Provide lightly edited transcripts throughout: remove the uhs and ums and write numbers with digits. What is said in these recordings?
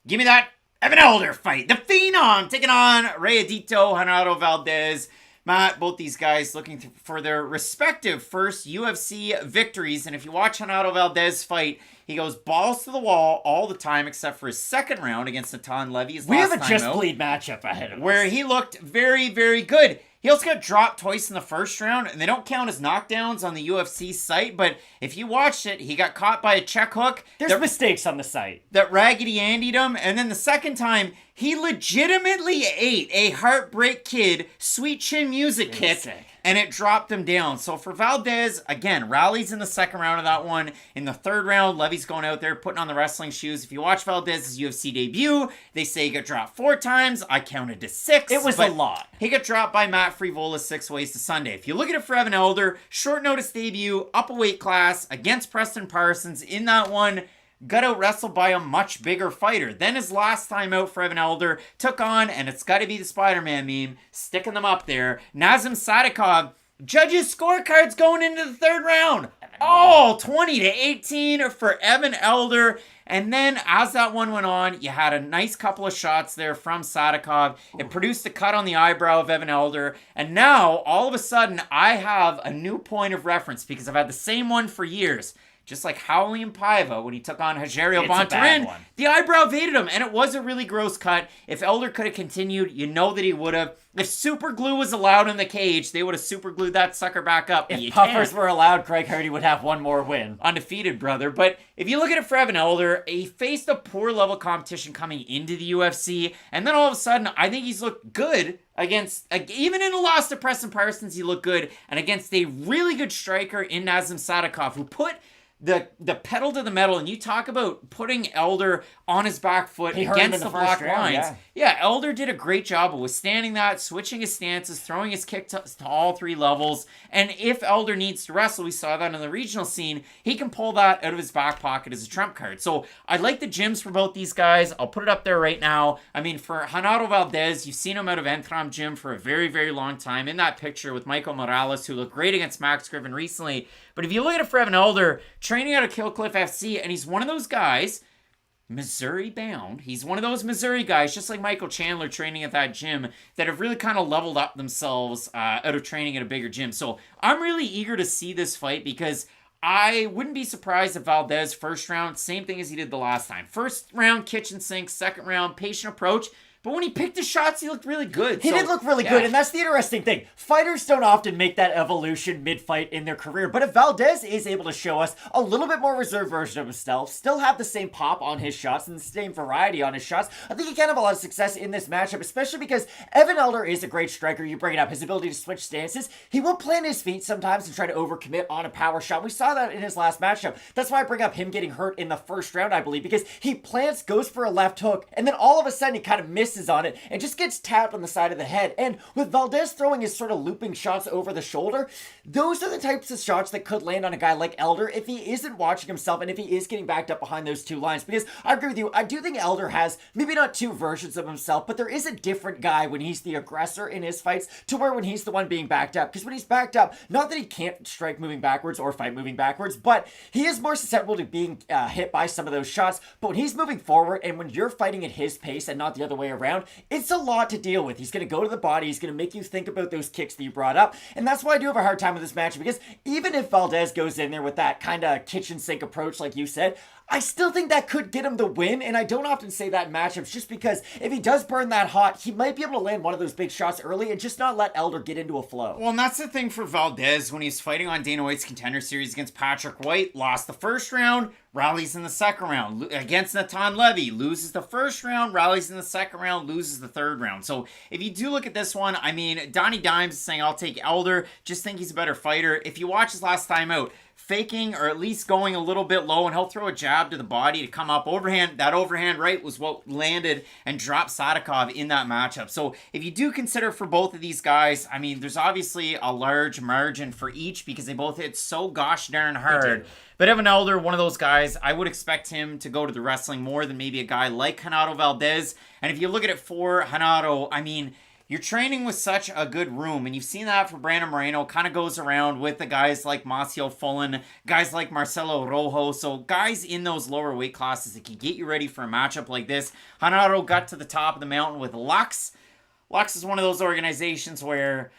Give me that Evan Elder fight. The Phenom taking on Rayadito, Genaro Valdez. Matt, both these guys looking for their respective first UFC victories. And if you watch Genaro Valdez fight, he goes balls to the wall all the time except for his second round against Natan Levy. We have a just bleed matchup ahead of us, where he looked very, very good. He also got dropped twice in the first round, and they don't count as knockdowns on the UFC site, but if you watched it, he got caught by a check hook. There's mistakes on the site. That Raggedy Andy'd him, and then the second time, he legitimately ate a Heartbreak Kid Sweet Chin Music kick, and it dropped him down. So for Valdez, again, rallies in the second round of that one. In the third round, Levy's going out there, putting on the wrestling shoes. If you watch Valdez's UFC debut, they say he got dropped 4 times. I counted to 6. It was a lot. He got dropped by Matt Frevola 6 ways to Sunday. If you look at it for Evan Elder, short notice debut, up a weight class against Preston Parsons. In that one, got out wrestled by a much bigger fighter. Then his last time out for Evan Elder took on, and it's got to be the Spider-Man meme, sticking them up there, Nazim Sadykhov. Judges' scorecards going into the third round. 20-18 for Evan Elder. And then as that one went on, you had a nice couple of shots there from Sadykhov. It produced a cut on the eyebrow of Evan Elder. And now, all of a sudden, I have a new point of reference because I've had the same one for years. Just like Howley Paiva when he took on Rogerio Bontorin, the eyebrow evaded him, and it was a really gross cut. If Elder could have continued, you know that he would have. If super glue was allowed in the cage, they would have super glued that sucker back up. If puffers were allowed, Craig Hardy would have one more win. Undefeated, brother. But if you look at it for Evan Elder, he faced a poor level competition coming into the UFC, and then all of a sudden, I think he's looked good against, even in a loss to Preston Parsons, he looked good, and against a really good striker in Nazim Sadykhov, who put the pedal to the metal, and you talk about putting Elder on his back foot against the block lines. Yeah, Elder did a great job of withstanding that, switching his stances, throwing his kick to all 3 levels. And if Elder needs to wrestle, we saw that in the regional scene, he can pull that out of his back pocket as a trump card. So I like the gyms for both these guys. I'll put it up there right now. I mean, for Genaro Valdez, you've seen him out of Entram Gym for a very, very long time. In that picture with Michael Morales, who looked great against Max Griffin recently. But if you look at it for Evan Elder, training out of Killcliff FC, and he's one of those guys, Missouri bound. He's one of those Missouri guys, just like Michael Chandler training at that gym, that have really kind of leveled up themselves out of training at a bigger gym. So I'm really eager to see this fight because I wouldn't be surprised if Valdez first round, same thing as he did the last time. First round, kitchen sink. Second round, patient approach. But when he picked his shots, he looked really good. He did look really good, and that's the interesting thing. Fighters don't often make that evolution mid-fight in their career, but if Valdez is able to show us a little bit more reserved version of himself, still have the same pop on his shots and the same variety on his shots, I think he can have a lot of success in this matchup, especially because Evan Elder is a great striker. You bring it up, his ability to switch stances. He will plant his feet sometimes and try to overcommit on a power shot. We saw that in his last matchup. That's why I bring up him getting hurt in the first round, I believe, because he plants, goes for a left hook, and then all of a sudden he kind of misses on it and just gets tapped on the side of the head. And with Valdez throwing his sort of looping shots over the shoulder, those are the types of shots that could land on a guy like Elder if he isn't watching himself and if he is getting backed up behind those 2 lines. Because I agree with you, I do think Elder has maybe not 2 versions of himself, but there is a different guy when he's the aggressor in his fights to where when he's the one being backed up. Because when he's backed up, not that he can't strike moving backwards or fight moving backwards, but he is more susceptible to being hit by some of those shots. But when he's moving forward and when you're fighting at his pace and not the other way around, it's a lot to deal with. He's going to go to the body. He's going to make you think about those kicks that you brought up. And that's why I do have a hard time with this match, because even if Valdez goes in there with that kind of kitchen sink approach, like you said, I still think that could get him the win, and I don't often say that in matchups just because if he does burn that hot, he might be able to land one of those big shots early and just not let Elder get into a flow. Well, and that's the thing for Valdez when he's fighting on Dana White's Contender Series against Patrick White. Lost the first round, rallies in the second round. Against Natan Levy, loses the first round, rallies in the second round, loses the third round. So if you do look at this one, I mean, Donnie Dimes is saying, I'll take Elder, just think he's a better fighter. If you watch his last time out, faking or at least going a little bit low, and he'll throw a jab to the body to come up overhand. That overhand right was what landed and dropped Sadykhov in that matchup. So if you do consider for both of these guys, I mean, there's obviously a large margin for each because they both hit so gosh darn hard. But Evan Elder, one of those guys, I would expect him to go to the wrestling more than maybe a guy like Genaro Valdez. And if you look at it for Genaro, I mean, You're training with such a good room, and you've seen that for Brandon Moreno. Kind of goes around with the guys like Maciel Fullen, guys like Marcelo Rojo, so guys in those lower weight classes that can get you ready for a matchup like this. Genaro got to the top of the mountain with Lutz. Lutz is one of those organizations where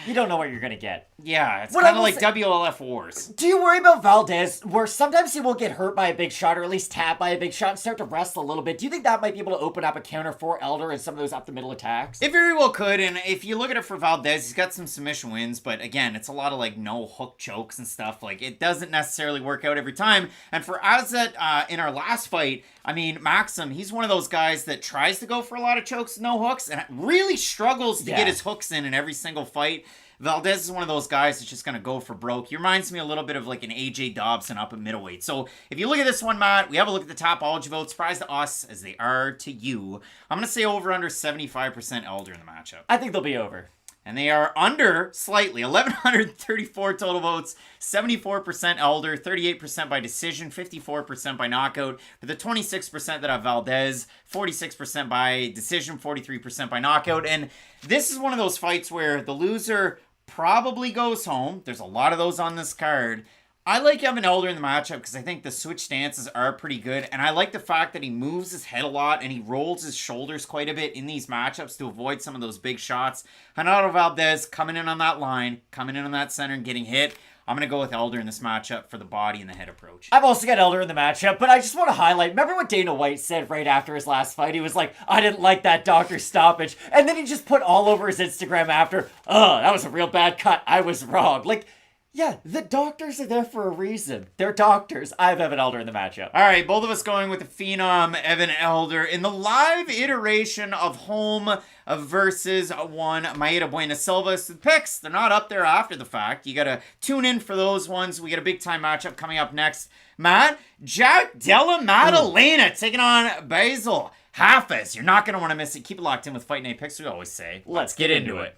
you don't know what you're going to get. Yeah, it's kind of like WLF Wars. Do you worry about Valdez, where sometimes he will get hurt by a big shot, or at least tapped by a big shot, and start to wrestle a little bit? Do you think that might be able to open up a counter for Elder and some of those up-the-middle attacks? It very well could, and if you look at it for Valdez, he's got some submission wins, but again, it's a lot of, like, no hook chokes and stuff. Like, it doesn't necessarily work out every time. And for Azat, in our last fight, I mean, Maksum, he's one of those guys that tries to go for a lot of chokes, no hooks, and really struggles to get his hooks in every single fight. Valdez is one of those guys that's just going to go for broke. He reminds me a little bit of like an AJ Dobson up at middleweight. So if you look at this one, Matt, we have a look at the Topology votes. Surprise to us as they are to you. I'm going to say over under 75% Elder in the matchup. I think they'll be over. And they are under slightly. 1,134 total votes, 74% Elder, 38% by decision, 54% by knockout. For the 26% that have Valdez, 46% by decision, 43% by knockout. And this is one of those fights where the loser probably goes home. There's a lot of those on this card. I like having Elder in the matchup because I think the switch stances are pretty good. And I like the fact that he moves his head a lot and he rolls his shoulders quite a bit in these matchups to avoid some of those big shots. Genaro Valdez coming in on that line, coming in on that center and getting hit. I'm going to go with Elder in this matchup for the body and the head approach. I've also got Elder in the matchup, but I just want to highlight, remember what Dana White said right after his last fight? He was like, I didn't like that doctor stoppage. And then he just put all over his Instagram after, oh, that was a real bad cut. I was wrong. Like, yeah, the doctors are there for a reason. They're doctors. I have Evan Elder in the matchup. All right, both of us going with the Phenom, Evan Elder, in the live iteration of Holm versus one Maeda Bueno Silva. So the picks, they're not up there after the fact. You got to tune in for those ones. We got a big-time matchup coming up next. Matt, Jack Della Maddalena taking on Bassil. Hafez. You're not going to want to miss it. Keep it locked in with Fight Night Picks, we always say. Let's get into it.